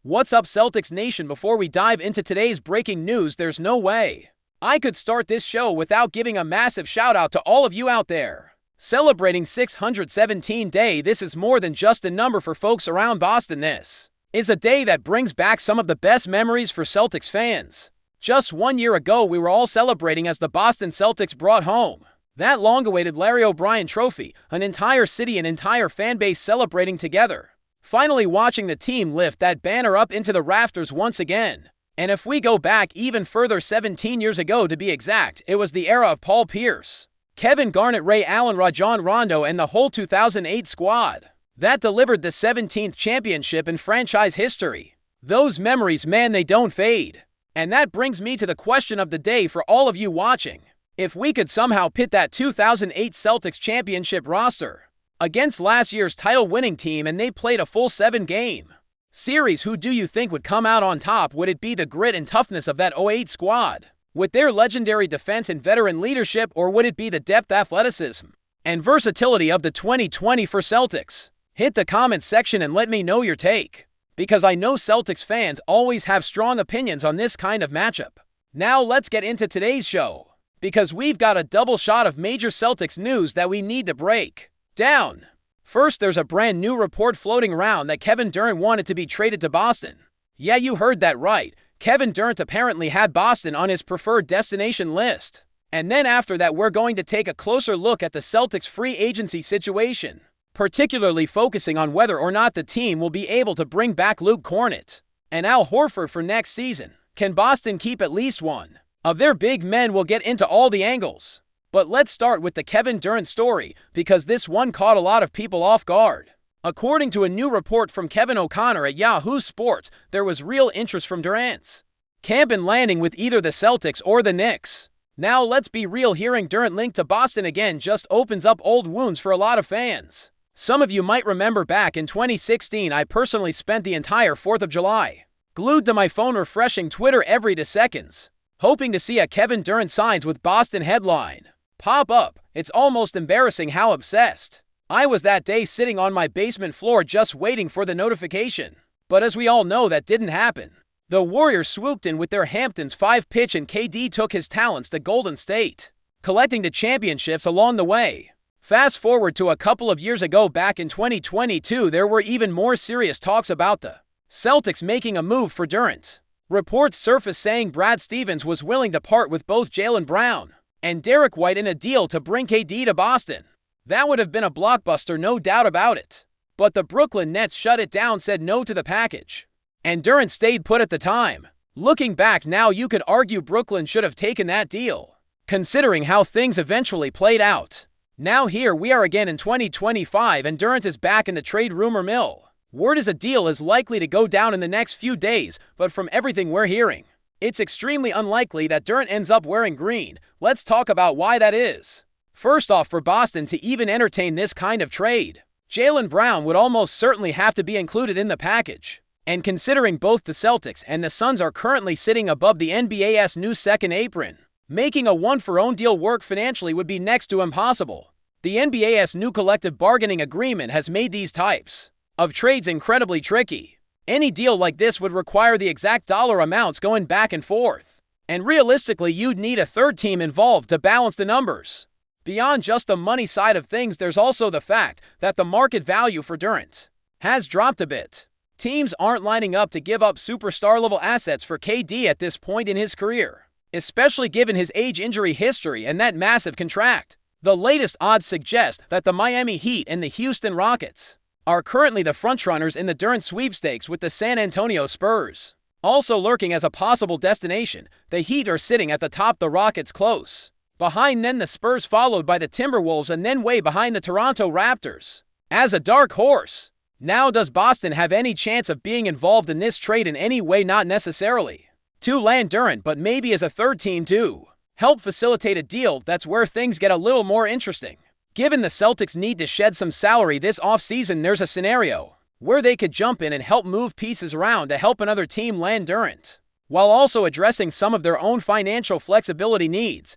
What's up, Celtics Nation? Before we dive into today's breaking news, there's no way I could start this show without giving a massive shout out to all of you out there celebrating 617 Day. This is more than just a number for folks around Boston. This is a day that brings back some of the best memories for Celtics fans. Just 1 year ago, we were all celebrating as the Boston Celtics brought home that long-awaited Larry O'Brien trophy, an entire city and entire fan base celebrating together, finally watching the team lift that banner up into the rafters once again. And if we go back even further, 17 years ago to be exact, it was the era of Paul Pierce, Kevin Garnett, Ray Allen, Rajon Rondo, and the whole 2008 squad that delivered the 17th championship in franchise history. Those memories, man, they don't fade. And that brings me to the question of the day for all of you watching. If we could somehow pit that 2008 Celtics championship roster against last year's title-winning team and they played a full 7-game series, who do you think would come out on top? Would it be the grit and toughness of that '08 squad with their legendary defense and veteran leadership, or would it be the depth, athleticism, and versatility of the 2024 Celtics? Hit the comments section and let me know your take, because I know Celtics fans always have strong opinions on this kind of matchup. Now let's get into today's show, because we've got a double shot of major Celtics news that we need to break down. First, there's a brand new report floating around that Kevin Durant wanted to be traded to Boston. Yeah, you heard that right. Kevin Durant apparently had Boston on his preferred destination list. And then after that, we're going to take a closer look at the Celtics' free agency situation, particularly focusing on whether or not the team will be able to bring back Luke Kornet and Al Horford for next season. Can Boston keep at least one of their big men? We'll get into all the angles. But let's start with the Kevin Durant story, because this one caught a lot of people off guard. According to a new report from Kevin O'Connor at Yahoo Sports, there was real interest from Durant's camp in landing with either the Celtics or the Knicks. Now let's be real, hearing Durant linked to Boston again just opens up old wounds for a lot of fans. Some of you might remember back in 2016, I personally spent the entire 4th of July glued to my phone refreshing Twitter every 2 seconds, hoping to see a Kevin Durant signs with Boston headline pop up. It's almost embarrassing how obsessed I was that day, sitting on my basement floor just waiting for the notification. But as we all know, that didn't happen. The Warriors swooped in with their Hamptons 5-pitch and KD took his talents to Golden State, collecting the championships along the way. Fast forward to a couple of years ago, back in 2022, there were even more serious talks about the Celtics making a move for Durant. Reports surfaced saying Brad Stevens was willing to part with both Jaylen Brown and Derek White in a deal to bring KD to Boston. That would have been a blockbuster, no doubt about it. But the Brooklyn Nets shut it down, said no to the package, and Durant stayed put at the time. Looking back now, you could argue Brooklyn should have taken that deal, considering how things eventually played out. Now here we are again in 2025, and Durant is back in the trade rumor mill. Word is a deal is likely to go down in the next few days, but from everything we're hearing, it's extremely unlikely that Durant ends up wearing green. Let's talk about why that is. First off, for Boston to even entertain this kind of trade, Jaylen Brown would almost certainly have to be included in the package. And considering both the Celtics and the Suns are currently sitting above the NBA's new second apron, making a one-for-one deal work financially would be next to impossible. The NBA's new collective bargaining agreement has made these types of trades incredibly tricky. Any deal like this would require the exact dollar amounts going back and forth. And realistically, you'd need a third team involved to balance the numbers. Beyond just the money side of things, there's also the fact that the market value for Durant has dropped a bit. Teams aren't lining up to give up superstar-level assets for KD at this point in his career, especially given his age, injury history, and that massive contract. The latest odds suggest that the Miami Heat and the Houston Rockets are currently the frontrunners in the Durant sweepstakes, with the San Antonio Spurs also lurking as a possible destination. The Heat are sitting at the top, the Rockets close behind, then the Spurs, followed by the Timberwolves, and then way behind the Toronto Raptors as a dark horse. Now, does Boston have any chance of being involved in this trade in any way? Not necessarily to land Durant, but maybe as a third team to help facilitate a deal. That's where things get a little more interesting. Given the Celtics need to shed some salary this offseason, there's a scenario where they could jump in and help move pieces around to help another team land Durant, while also addressing some of their own financial flexibility needs.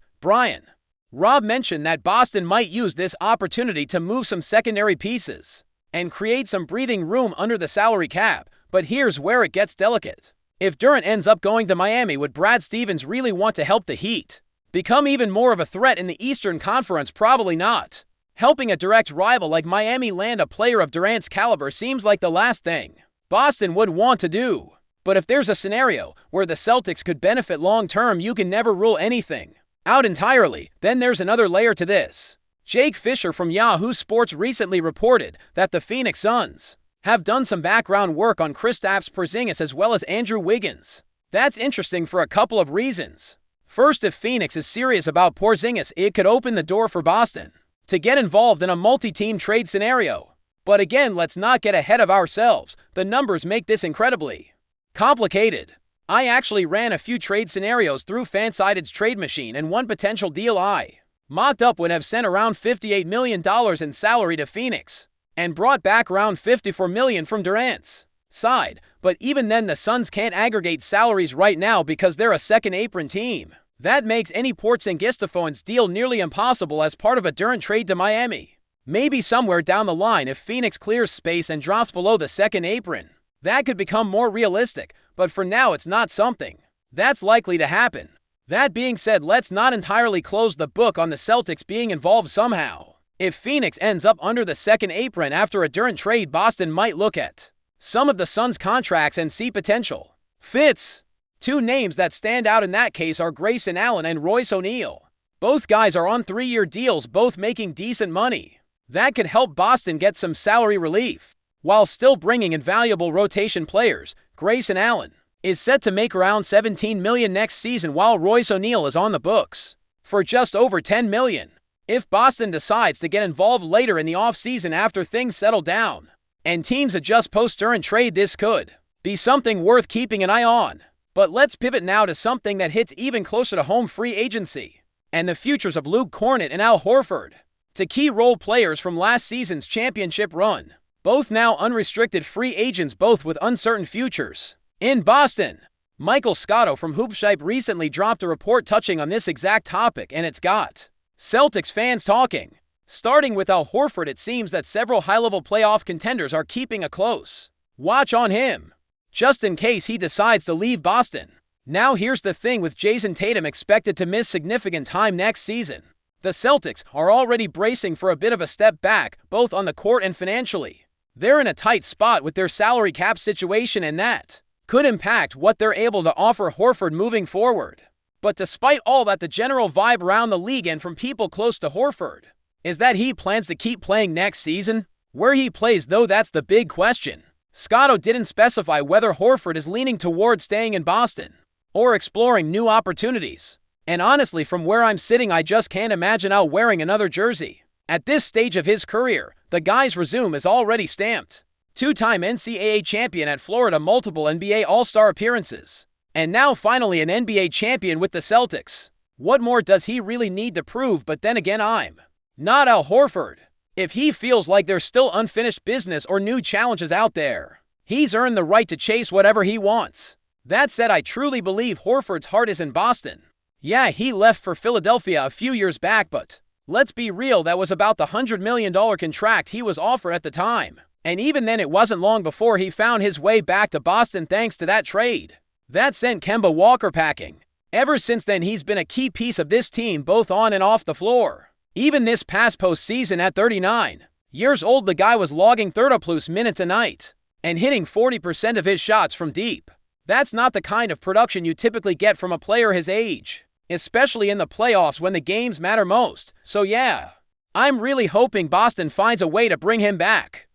Rob mentioned that Boston might use this opportunity to move some secondary pieces and create some breathing room under the salary cap, but here's where it gets delicate. If Durant ends up going to Miami, would Brad Stevens really want to help the Heat become even more of a threat in the Eastern Conference? Probably not. Helping a direct rival like Miami land a player of Durant's caliber seems like the last thing Boston would want to do. But if there's a scenario where the Celtics could benefit long-term, you can never rule anything out entirely. Then there's another layer to this. Jake Fisher from Yahoo Sports recently reported that the Phoenix Suns have done some background work on Kristaps Porzingis as well as Andrew Wiggins. That's interesting for a couple of reasons. First, if Phoenix is serious about Porzingis, it could open the door for Boston to get involved in a multi-team trade scenario. But again, let's not get ahead of ourselves. The numbers make this incredibly complicated. I actually ran a few trade scenarios through Fansided's trade machine, and one potential deal I mocked up would have sent around $58 million in salary to Phoenix and brought back around $54 million from Durant's side. But even then, the Suns can't aggregate salaries right now because they're a second apron team. That makes any Porzingis deal nearly impossible as part of a Durant trade to Miami. Maybe somewhere down the line, if Phoenix clears space and drops below the second apron, that could become more realistic, but for now it's not something that's likely to happen. That being said, let's not entirely close the book on the Celtics being involved somehow. If Phoenix ends up under the second apron after a Durant trade, Boston might look at some of the Suns' contracts and see potential fits. Two names that stand out in that case are Grayson Allen and Royce O'Neal. Both guys are on 3-year deals, both making decent money. That could help Boston get some salary relief while still bringing in valuable rotation players. Grayson Allen is set to make around $17 million next season, while Royce O'Neal is on the books for just over $10 million. If Boston decides to get involved later in the offseason after things settle down and teams adjust post-Durant trade, this could be something worth keeping an eye on. But let's pivot now to something that hits even closer to home: free agency and the futures of Luke Kornet and Al Horford, to key role players from last season's championship run. Both now unrestricted free agents, both with uncertain futures. In Boston, Michael Scotto from Hoopshype recently dropped a report touching on this exact topic, and it's got Celtics fans talking. Starting with Al Horford, it seems that several high-level playoff contenders are keeping a close watch on him, just in case he decides to leave Boston. Now here's the thing: with Jason Tatum expected to miss significant time next season, the Celtics are already bracing for a bit of a step back, both on the court and financially. They're in a tight spot with their salary cap situation, and that could impact what they're able to offer Horford moving forward. But despite all that, the general vibe around the league and from people close to Horford is that he plans to keep playing next season. Where he plays, though, that's the big question. Scotto didn't specify whether Horford is leaning towards staying in Boston or exploring new opportunities. And honestly, from where I'm sitting, I just can't imagine Al wearing another jersey. At this stage of his career, the guy's resume is already stamped. Two-time NCAA champion at Florida, multiple NBA All-Star appearances, and now finally an NBA champion with the Celtics. What more does he really need to prove? But then again, I'm not Al Horford. If he feels like there's still unfinished business or new challenges out there, he's earned the right to chase whatever he wants. That said, I truly believe Horford's heart is in Boston. Yeah, he left for Philadelphia a few years back, but let's be real, that was about the $100 million contract he was offered at the time. And even then, it wasn't long before he found his way back to Boston thanks to that trade that sent Kemba Walker packing. Ever since then, he's been a key piece of this team, both on and off the floor. Even this past postseason, at 39 years old, the guy was logging 30+ minutes a night and hitting 40% of his shots from deep. That's not the kind of production you typically get from a player his age, especially in the playoffs when the games matter most. So yeah, I'm really hoping Boston finds a way to bring him back.